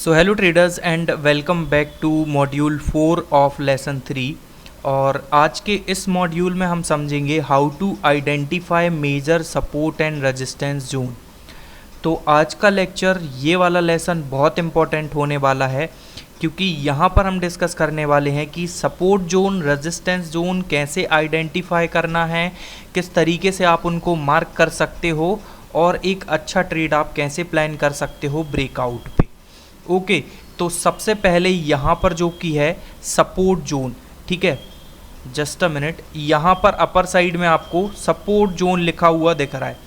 So hello traders and welcome back to module 4 of lesson 3। और आज के इस मॉड्यूल में हम समझेंगे how to identify major support and resistance zone. तो आज का लेक्चर ये वाला लेसन बहुत इम्पॉर्टेंट होने वाला है क्योंकि यहाँ पर हम डिस्कस करने वाले हैं कि सपोर्ट जोन रेजिस्टेंस जोन कैसे आइडेंटिफाई करना है, किस तरीके से आप उनको मार्क कर सकते हो और एक अच्छा ट्रेड आप कैसे प्लान कर सकते हो ब्रेकआउट पे। ओके तो सबसे पहले यहाँ पर जो की है सपोर्ट जोन, ठीक है, जस्ट अ मिनट, यहाँ पर अपर साइड में आपको सपोर्ट जोन लिखा हुआ दिख रहा है।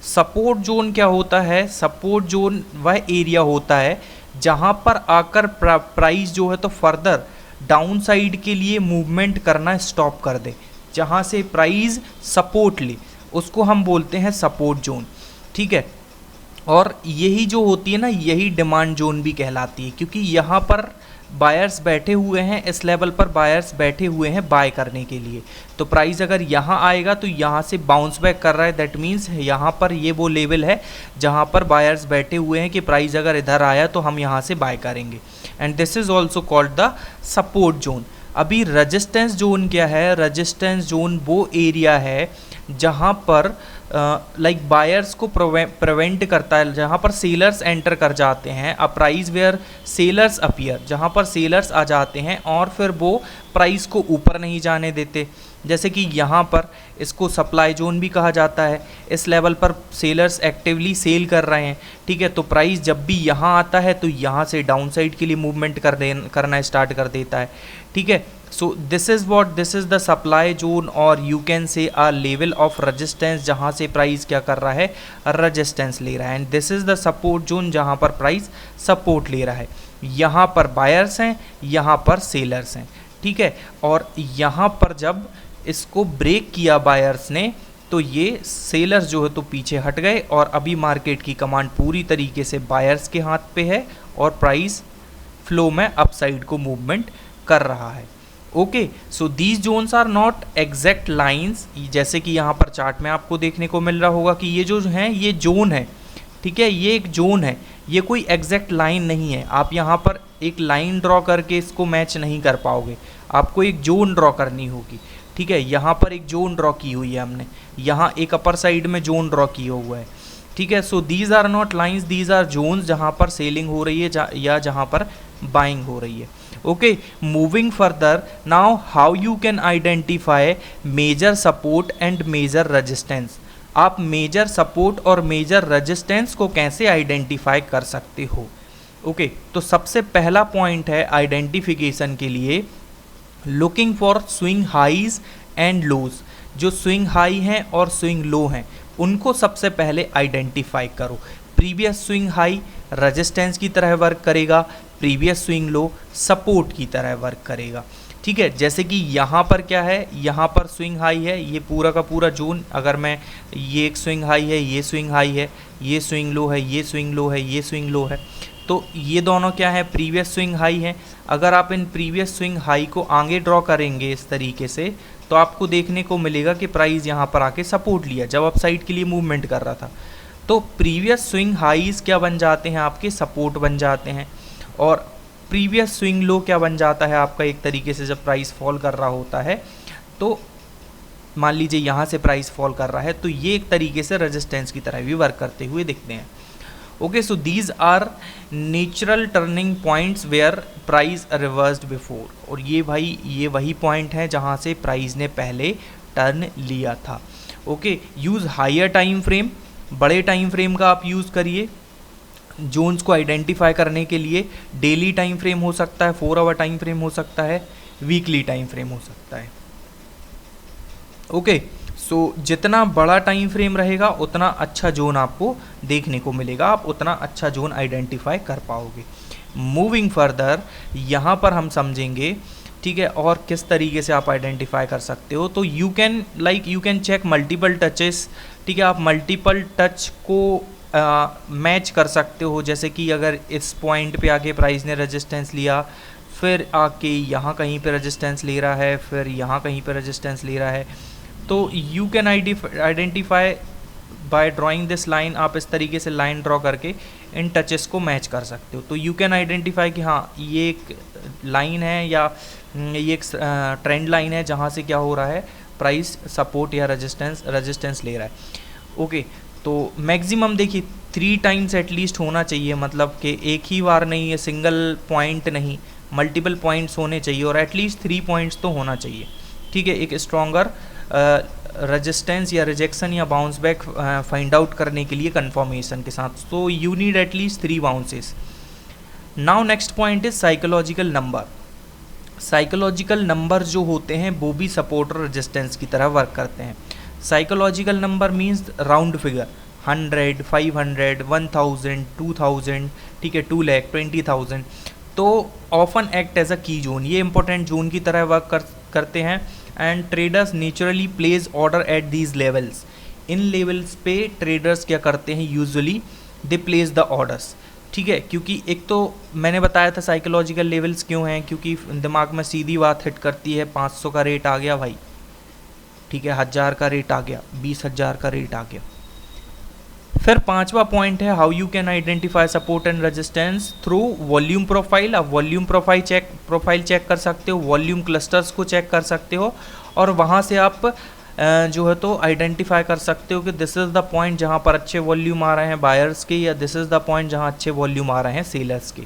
सपोर्ट जोन क्या होता है? सपोर्ट जोन वह एरिया होता है जहाँ पर आकर प्राइस जो है तो फर्दर डाउन साइड के लिए मूवमेंट करना स्टॉप कर दे, जहाँ से प्राइस सपोर्ट ले उसको हम बोलते हैं सपोर्ट जोन, ठीक है। और यही जो होती है ना, यही डिमांड जोन भी कहलाती है क्योंकि यहाँ पर बायर्स बैठे हुए हैं, इस लेवल पर बायर्स बैठे हुए हैं बाय करने के लिए। तो प्राइस अगर यहाँ आएगा तो यहाँ से बाउंस बैक कर रहा है, दैट मीन्स यहाँ पर ये वो लेवल है जहाँ पर बायर्स बैठे हुए हैं कि प्राइस अगर इधर आया तो हम यहाँ से बाय करेंगे, and this is also called the support zone. अभी रजिस्टेंस जोन क्या है? रजिस्टेंस जोन वो एरिया है जहाँ पर लाइक बायर्स को प्रिवेंट करता है, जहाँ पर सेलर्स एंटर कर जाते हैं, a price where sellers appear, जहाँ पर सेलर्स आ जाते हैं और फिर वो प्राइस को ऊपर नहीं जाने देते। जैसे कि यहाँ पर इसको सप्लाई जोन भी कहा जाता है। इस लेवल पर सेलर्स एक्टिवली सेल कर रहे हैं, ठीक है। तो प्राइस जब भी यहाँ आता है तो यहाँ से डाउन साइड के लिए मूवमेंट करना स्टार्ट कर देता है, ठीक है। So this is the supply zone, और you can say a level of resistance जहाँ से प्राइस क्या कर रहा है, रेजिस्टेंस ले रहा है, and this is the support zone जहाँ पर प्राइस सपोर्ट ले रहा है। यहाँ पर बायर्स हैं, यहाँ पर सेलर्स हैं, ठीक है। और यहाँ पर जब इसको ब्रेक किया बायर्स ने तो ये सेलर्स जो है तो पीछे हट गए और अभी मार्केट की कमांड पूरी तरीके से बायर्स के हाथ पे है और प्राइस फ्लो में अपसाइड को मूवमेंट कर रहा है। Okay so these zones are not exact lines, जैसे कि यहाँ पर चार्ट में आपको देखने को मिल रहा होगा कि ये जो है ये जोन है, ठीक है, ये एक जोन है, ये कोई एग्जैक्ट लाइन नहीं है। आप यहाँ पर एक लाइन ड्रॉ करके इसको मैच नहीं कर पाओगे, आपको एक जोन ड्रॉ करनी होगी, ठीक है। यहाँ पर एक जोन ड्रॉ की हुई है हमने, यहाँ एक अपर साइड में जोन ड्रॉ किया हुआ है, ठीक है। So these are not lines, these are zones जहाँ पर सेलिंग हो रही है या जहाँ पर बाइंग हो रही है। Okay moving further, now how you can identify major support and major resistance. आप मेजर सपोर्ट और मेजर रेजिस्टेंस को कैसे आइडेंटिफाई कर सकते हो? ओके तो सबसे पहला पॉइंट है आइडेंटिफिकेशन के लिए, looking for swing highs and lows. जो स्विंग हाई हैं और स्विंग लो हैं उनको सबसे पहले आइडेंटिफाई करो। प्रीवियस स्विंग हाई रेजिस्टेंस की तरह वर्क करेगा, प्रीवियस स्विंग लो सपोर्ट की तरह वर्क करेगा, ठीक है। जैसे कि यहाँ पर क्या है, यहाँ पर स्विंग हाई है, ये पूरा का पूरा जोन, अगर मैं ये एक स्विंग हाई है, ये स्विंग हाई है, ये स्विंग लो है, ये स्विंग लो है, ये स्विंग लो है, तो ये दोनों क्या है, प्रीवियस स्विंग हाई है। अगर आप इन प्रीवियस स्विंग हाई को आगे ड्रॉ करेंगे इस तरीके से तो आपको देखने को मिलेगा कि प्राइस यहाँ पर आके सपोर्ट लिया जब अप साइड के लिए मूवमेंट कर रहा था, तो प्रीवियस स्विंग हाईज क्या बन जाते हैं, आपके सपोर्ट बन जाते हैं। और प्रीवियस स्विंग लो क्या बन जाता है आपका, एक तरीके से जब प्राइस फॉल कर रहा होता है तो मान लीजिए यहाँ से प्राइस फॉल कर रहा है तो ये एक तरीके से रेजिस्टेंस की तरह भी वर्क करते हुए दिखते हैं। Okay so these are natural turning points where price reversed before, और ये भाई ये वही पॉइंट है जहाँ से प्राइस ने पहले टर्न लिया था। Okay use higher time frame, बड़े टाइम फ्रेम का आप यूज़ करिए जोन्स को आइडेंटिफाई करने के लिए। डेली टाइम फ्रेम हो सकता है, 4 आवर टाइम फ्रेम हो सकता है, वीकली टाइम फ्रेम हो सकता है। ओके सो जितना बड़ा टाइम फ्रेम रहेगा उतना अच्छा जोन आपको देखने को मिलेगा, आप उतना अच्छा जोन आइडेंटिफाई कर पाओगे। मूविंग फर्दर यहाँ पर हम समझेंगे, ठीक है, और किस तरीके से आप आइडेंटिफाई कर सकते हो। तो you can check multiple touches, ठीक है, आप मल्टीपल टच को मैच कर सकते हो। जैसे कि अगर इस पॉइंट पे आके प्राइस ने रेजिस्टेंस लिया, फिर आके यहाँ कहीं पे रेजिस्टेंस ले रहा है, फिर यहाँ कहीं पे रेजिस्टेंस ले रहा है, तो you can identify by drawing this line आप इस तरीके से लाइन ड्रॉ करके इन टचेस को मैच कर सकते हो। तो यू कैन आइडेंटिफाई कि हाँ ये एक लाइन है या ये एक ट्रेंड लाइन है जहाँ से क्या हो रहा है, प्राइस सपोर्ट या रेजिस्टेंस ले रहा है। ओके, तो मैक्सिमम देखिए 3 टाइम्स एटलीस्ट होना चाहिए, मतलब कि एक ही बार नहीं है, सिंगल पॉइंट नहीं, मल्टीपल पॉइंट्स होने चाहिए और एटलीस्ट 3 पॉइंट्स तो होना चाहिए। ठीक है, एक स्ट्रॉन्गर रेजिस्टेंस या रिजेक्शन या बाउंस बैक फाइंड आउट करने के लिए कंफर्मेशन के साथ, तो you need at least 3 bounces. Now next point is psychological number. Psychological number जो होते हैं वो भी सपोर्ट और रेजिस्टेंस की तरह वर्क करते हैं। Psychological number means round figure, 100, 500, 1000, 2000, ठीक है, 2 लाख, 20,000, तो ऑफन एक्ट एज अ की जोन, ये इंपॉर्टेंट जोन की तरह वर्क करते हैं। And traders naturally place order at these levels, in levels पे ट्रेडर्स क्या करते हैं, usually they place the orders. ठीक है, क्योंकि एक तो मैंने बताया था साइकोलॉजिकल लेवल्स क्यों हैं, क्योंकि दिमाग में सीधी बात हिट करती है, 500 का रेट आ गया भाई, ठीक है, 1000 का रेट आ गया, 20,000 का रेट आ गया। फिर 5वां पॉइंट है how you can identify support and resistance through volume profile. आप वॉल्यूम प्रोफाइल चेक कर सकते हो, वॉल्यूम क्लस्टर्स को चेक कर सकते हो और वहाँ से आप जो है तो आइडेंटिफाई कर सकते हो कि दिस इज़ द पॉइंट जहाँ पर अच्छे वॉल्यूम आ रहे हैं बायर्स के, या दिस इज़ द पॉइंट जहाँ अच्छे वॉल्यूम आ रहे हैं सेलर्स के।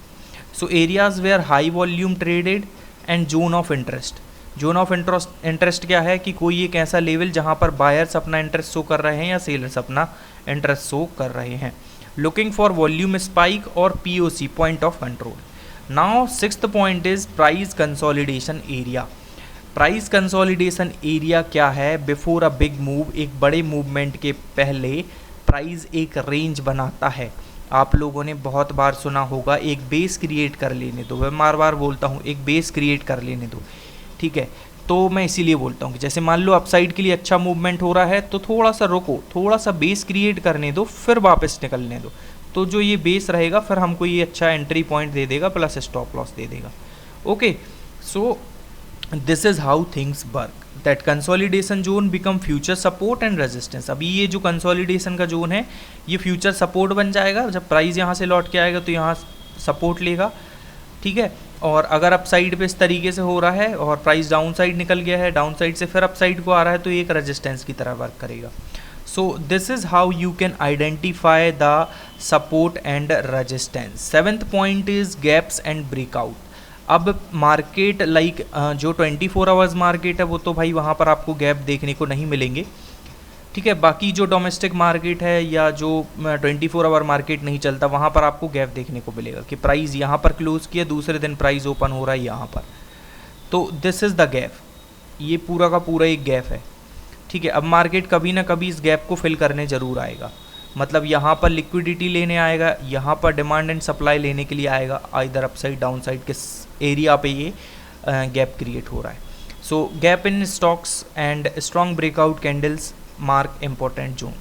So areas where high volume traded and zone of interest. Zone of interest क्या है कि कोई एक ऐसा लेवल जहाँ पर बायर्स अपना इंटरेस्ट शो कर रहे हैं या सेलर्स अपना इंटरेस्ट शो कर रहे हैं। लुकिंग फॉर वॉल्यूम स्पाइक और POC, point of control. Now 6th point is price consolidation area. Price consolidation area क्या है, बिफोर अ बिग मूव, एक बड़े मूवमेंट के पहले प्राइस एक रेंज बनाता है। आप लोगों ने बहुत बार सुना होगा एक बेस क्रिएट कर लेने दो, मैं बार बार बोलता हूँ एक बेस क्रिएट कर लेने दो, ठीक है। तो मैं इसीलिए बोलता हूँ कि जैसे मान लो अपसाइड के लिए अच्छा मूवमेंट हो रहा है तो थोड़ा सा रुको, थोड़ा सा बेस क्रिएट करने दो, फिर वापस निकलने दो, तो जो ये बेस रहेगा फिर हमको ये अच्छा एंट्री पॉइंट दे देगा प्लस स्टॉप लॉस दे देगा। Okay, so this is how things work, that consolidation zone become future support and resistance. अभी ये जो कंसोलिडेशन का जोन है ये फ्यूचर सपोर्ट बन जाएगा, जब प्राइस यहाँ से लौट के आएगा तो यहाँ सपोर्ट लेगा, ठीक है। और अगर अप साइड पे इस तरीके से हो रहा है और प्राइस डाउन साइड निकल गया है, डाउन साइड से फिर अप साइड को आ रहा है तो एक रेजिस्टेंस की तरह वर्क करेगा। So this is how you can identify the support and resistance. 7th point is gaps and breakout. अब मार्केट लाइक जो 24 आवर्स मार्केट है वो तो भाई वहाँ पर आपको गैप देखने को नहीं मिलेंगे, ठीक है। बाकी जो डोमेस्टिक मार्केट है या जो 24 आवर मार्केट नहीं चलता वहाँ पर आपको गैप देखने को मिलेगा कि प्राइस यहाँ पर क्लोज किया, दूसरे दिन प्राइस ओपन हो रहा है यहाँ पर, तो दिस इज़ द गैप, ये पूरा का पूरा एक गैप है, ठीक है। अब मार्केट कभी ना कभी इस गैप को फिल करने ज़रूर आएगा, मतलब यहाँ पर लिक्विडिटी लेने आएगा, यहाँ पर डिमांड एंड सप्लाई लेने के लिए आएगा, इधर अप साइड डाउन साइड के एरिया पे ये गैप क्रिएट हो रहा है। So gap in stocks and strong breakout candles mark important zone,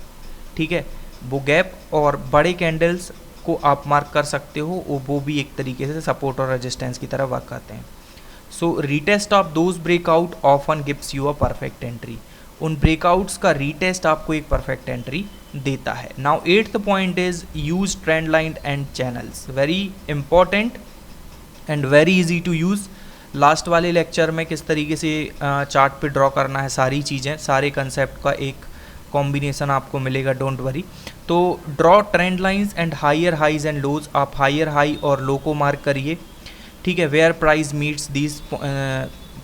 ठीक है। वो गैप और बड़े कैंडल्स को आप मार्क कर सकते हो, वो भी एक तरीके से सपोर्ट और रेजिस्टेंस की तरह वर्क करते हैं। So retest of those breakout often gives you a perfect entry. उन ब्रेकआउट्स का रीटेस्ट आपको एक परफेक्ट एंट्री देता है। Now 8th point is use trend line and channels, very important and very easy to use. Last वाले lecture में किस तरीके से चार्ट पे ड्रॉ करना है, सारी चीज़ें, सारे कंसेप्ट का एक कॉम्बिनेशन आपको मिलेगा, डोंट वरी। तो draw trend lines and higher highs and lows, आप हायर हाई और लो को मार्क करिए, ठीक है। Where price meets this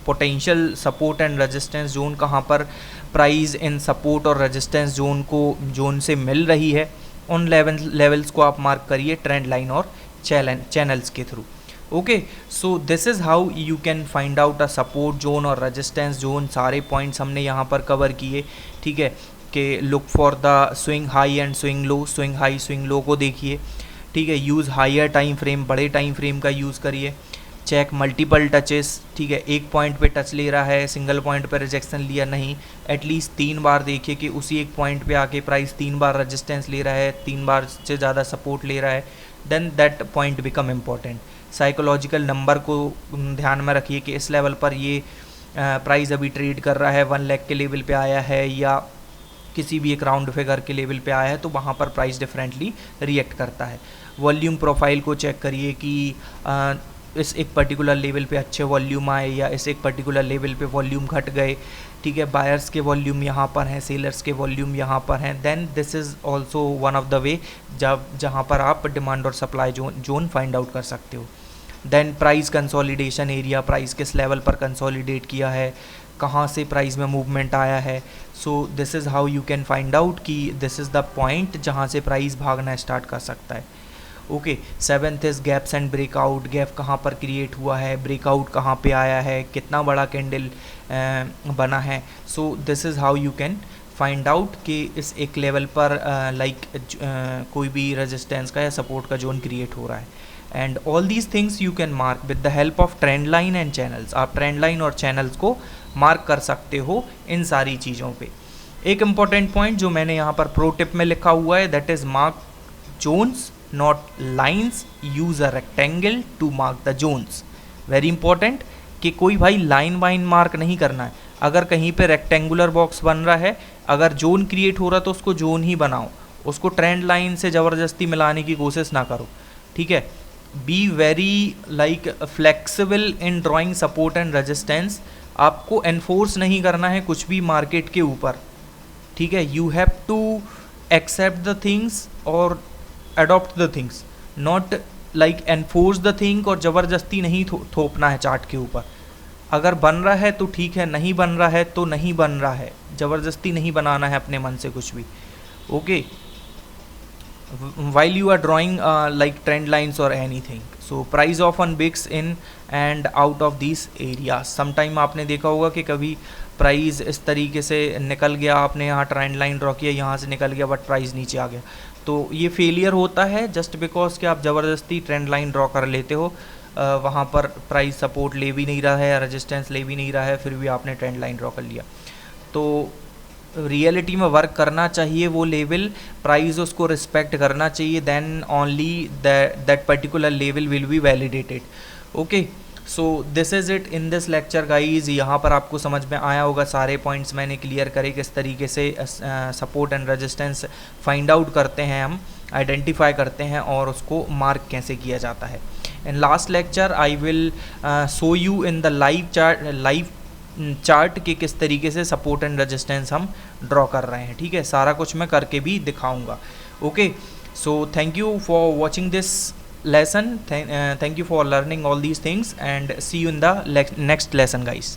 potential support and resistance zone, कहाँ पर प्राइस इन सपोर्ट और रेजिस्टेंस जोन से मिल रही है, उन लेवल्स को आप मार्क करिए ट्रेंड लाइन और चैनल्स के through. Okay, so this is how you can find out a support zone और रेजिस्टेंस जोन। सारे पॉइंट्स हमने यहाँ पर कवर किए, ठीक है, कि look for the swing high and swing low, swing high swing low को देखिए, ठीक है। यूज़ हायर टाइम फ्रेम, बड़े टाइम फ्रेम का यूज़ करिए। चेक मल्टीपल टचेस, ठीक है, एक पॉइंट पे टच ले रहा है, सिंगल पॉइंट पे रिजेक्शन लिया नहीं, एटलीस्ट 3 बार देखिए कि उसी एक पॉइंट पे आके प्राइस 3 बार रेजिस्टेंस ले रहा है, 3 बार से ज़्यादा सपोर्ट ले रहा है, then that point become important. Psychological number को ध्यान में रखिए कि इस लेवल पर ये प्राइस अभी ट्रेड कर रहा है, 1 लाख के लेवल पे आया है या किसी भी एक राउंड फिगर के लेवल पे आया है तो वहाँ पर प्राइस डिफरेंटली रिएक्ट करता है। वॉल्यूम प्रोफाइल को चेक करिए कि इस एक पर्टिकुलर लेवल पे अच्छे वॉल्यूम आए या इस एक पर्टिकुलर लेवल पे वॉल्यूम घट गए, ठीक है। बायर्स के वॉल्यूम यहाँ पर हैं, सेलर्स के वॉल्यूम यहाँ पर हैं, then this is also one of the way जहाँ पर आप डिमांड और सप्लाई जोन फाइंड आउट कर सकते हो। Then price consolidation area, price किस लेवल पर कंसोलिडेट किया है, कहाँ से प्राइस में मूवमेंट आया है। So this is how you can find out कि दिस इज़ द पॉइंट जहाँ से प्राइस भागना स्टार्ट कर सकता है। Okay, seventh is gaps and breakout, gap कहाँ पर क्रिएट हुआ है, ब्रेकआउट कहाँ पे आया है, कितना बड़ा कैंडल बना है। So this is how you can find out कि इस एक लेवल पर कोई भी रेजिस्टेंस का या सपोर्ट का जोन क्रिएट हो रहा है। And all these things you can mark with the help of trend line and channels. आप ट्रेंड लाइन और चैनल्स को मार्क कर सकते हो इन सारी चीज़ों पे। एक इम्पॉर्टेंट पॉइंट जो मैंने यहाँ पर प्रो टिप में लिखा हुआ है, that is mark zones not lines, use a rectangle to mark the zones. Very important कि कोई भाई लाइन वाइन मार्क नहीं करना है। अगर कहीं पे रेक्टेंगुलर बॉक्स बन रहा है, अगर जोन क्रिएट हो रहा है तो उसको जोन ही बनाओ, उसको ट्रेंड लाइन से ज़बरदस्ती मिलाने की कोशिश ना करो, ठीक है। Be very flexible in drawing support and resistance. आपको एनफोर्स नहीं करना है कुछ भी मार्केट के ऊपर, ठीक है। You have to accept the things और adopt the things, not like enforce the thing और ज़बरदस्ती नहीं थोपना है चार्ट के ऊपर। अगर बन रहा है तो ठीक है, नहीं बन रहा है तो नहीं बन रहा है, ज़बरदस्ती नहीं बनाना है अपने मन से कुछ भी। Okay, while you are drawing like trend lines or anything, so price often bigs in and out of these areas। sometime आपने देखा होगा कि कभी प्राइस इस तरीके से निकल गया, आपने यहाँ ट्रेंड लाइन ड्रॉ किया, यहाँ से निकल गया बट प्राइस नीचे आ गया, तो ये फेलियर होता है जस्ट बिकॉज कि आप ज़बरदस्ती ट्रेंड लाइन ड्रॉ कर लेते हो। वहाँ पर प्राइस सपोर्ट ले भी नहीं रहा है या रेजिस्टेंस ले भी नहीं रहा है, फिर भी आपने ट्रेंड लाइन ड्रॉ कर लिया। तो रियलिटी में वर्क करना चाहिए वो लेवल, प्राइस उसको रिस्पेक्ट करना चाहिए, then only that particular level will be validated. Okay, so this is it in this lecture guys. यहाँ पर आपको समझ में आया होगा, सारे पॉइंट्स मैंने क्लियर करे किस तरीके से support and resistance find out करते हैं, हम आइडेंटिफाई करते हैं और उसको मार्क कैसे किया जाता है। In last lecture I will show you in the live chart के किस तरीके से सपोर्ट एंड रेजिस्टेंस हम ड्रॉ कर रहे हैं, ठीक है। सारा कुछ मैं करके भी दिखाऊंगा। Okay, so thank you for watching this lesson, thank you for learning all these things and see you in the next lesson guys।